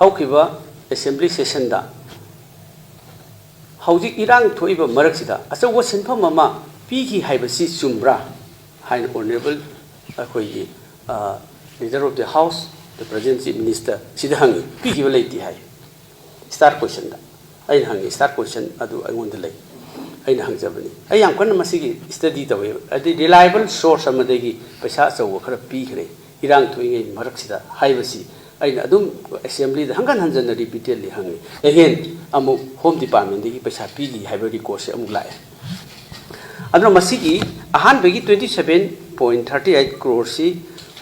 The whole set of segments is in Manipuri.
हौखिबा असेंबली सेशन दा हौजिक इरांग थोइबा मरकसिदा अचौबा सिनफम अमा पीगी हाइबसी चुम्ब्रा हाइन ऑनरेबल अखोइगी leader of the house the present chief minister सिदा हंगी पीगी लेती है स्टार क्वेश्चन दा अइन हंगी स्टार क्वेश्चन अदु अगोंद लई अइन हंगजबनी अय याम कन मसिगी स्टडी तवे अदि रिलायबल सोर्स अमदेगी पैसा अचौबा खरा पीखरे इरांग थोइगे मरकसिदा हाइबसी अइन अदुम असेंबली दा हंगन हंजन रिपीटेडली हंगी अगेन अमु होम डिपार्टमेंट दी पैसा पीगी हाइबा रिकॉर्ड से अमु लाए अदुना मसिगी अहान बेगी 27.38 crore C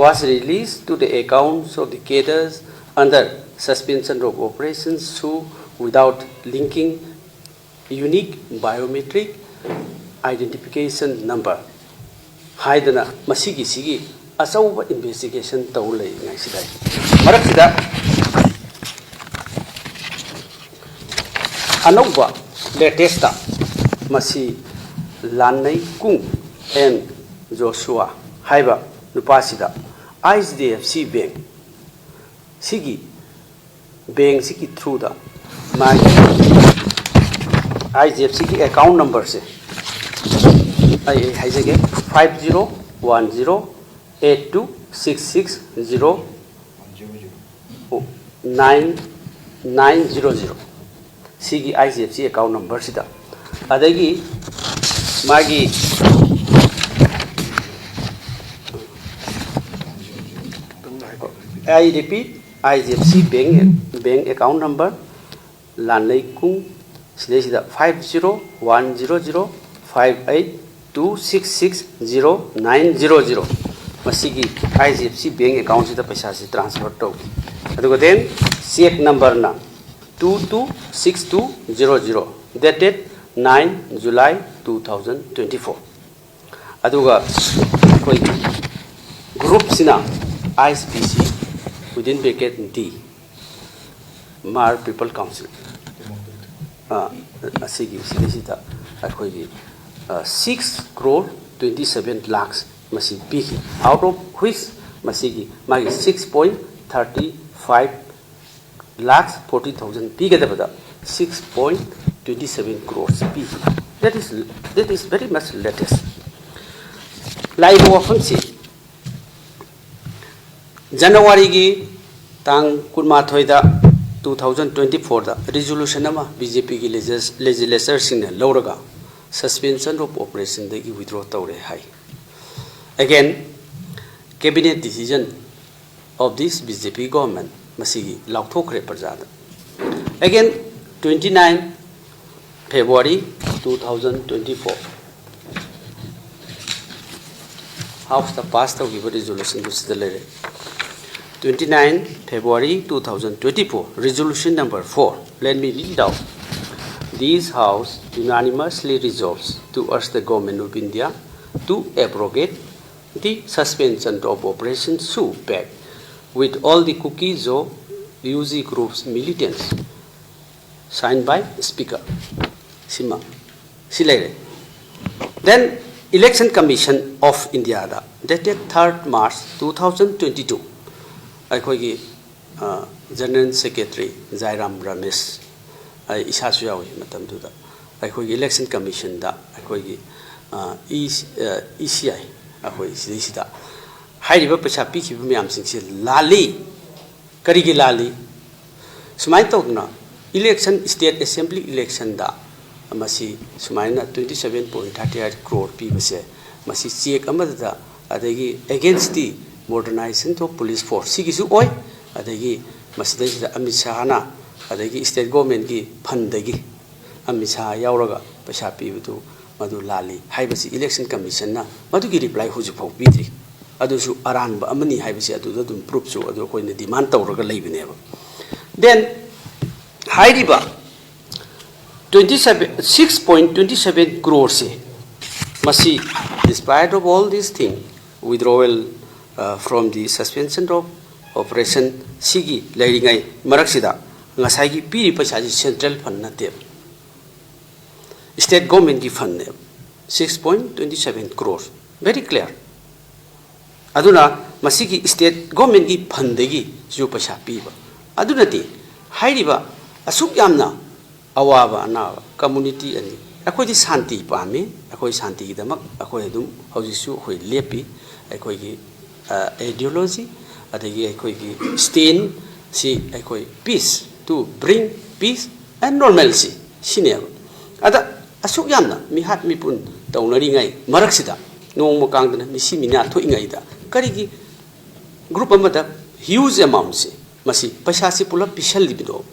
was released to the accounts of the cadres under suspension of operations through without linking unique biometric identification number haidana masigi sigi asauba investigation tawlai ngai sidai marak sida anauba latest masi lanai kung and Joshua haiba nupasida ICDFC bank sigi bank sigi through the my ICDFC की account number से आई हाइजेगे 501082660900 सिगी ICDFC account number सिदा अदेगी मागी I repeat ICDFC bank account number lanai kung sida 501058266090 masigi ICDFC bank account sida paisa si transfer to aduga then check number na 226200 dated 9 July 2024 aduga koi group sina ISPC within bracket D Mar People Council asigi sidisida akhoi 6 crore 27 lakhs masi piki out of which masigi magi 6.35 lakhs 40,000 piki dabada 6.27 crores piki that is very much latest live wafansi January gi tang kunmathoi da 2024 da resolution ama BJP ki legislature sing lauraga suspension of operation da gi withdraw tawre hai again cabinet decision of this BJP government masigi lauthokre parjada again 29 February 2024 house the passed the resolution to the 29 February 2024 resolution number 4 let me read it out. This house unanimously resolves to urge the government of India to abrogate the suspension of Operation Supak with all the cookies of UG groups militants signed by Speaker Sima Silere. Then Election Commission of India dated 3rd March 2022 अखोगी जनरल सेक्रेटरी Jairam Ramesh इसासु यावी मतम दुदा अखोगी इलेक्शन कमीशन दा अखोगी ECI अखोगी सिदा हाइरिबा पैसा पीखिबा मयाम सिंगसे लाली करिगी लाली सुमाय तोगना इलेक्शन स्टेट असेंबली इलेक्शन दा मसी सुमायना 27.38 crore पीबसे मसी चेक अमदा अदेगी against the modernization to police force sigisu oi adagi masida Amit Shah na adagi state government gi phandagi Amit Shah yauraga paisa pibutu madu lali haibasi election commission na madu gi reply huju phau pidri adusu aranba amani haibasi adu dum proof su adu koina demand tawraga leibineba then hairiba 6.27 crore se masi despite of all these things withdrawal from the suspension of operation sigi lairingai maraksida ngasai gi piri paisa ji central fund na te state government gi fund ne 6.27 crores very clear aduna masigi state government gi fund gi ju paisa pi ba aduna ti हाइरिबा असुक यामना अवाबा अनाबा कम्युनिटी अनि अखोई शांति पामे अखोई शांति की दमक अखोई दुम हौजिसु अखोई लेपी अखोई की आइडियोलॉजी अदगी अखोई की स्टैंड सी अखोई peace to bring peace and normalcy सिने अदा असुक यामना मिहात मिपुन तौनरिङै मरक्सिदा नोंम कांगदना मिसी मिना थोइङैदा करिगी ग्रुप अमदा ह्यूज अमाउंट से मसी पैसा से पुलप पिसल लिबिदो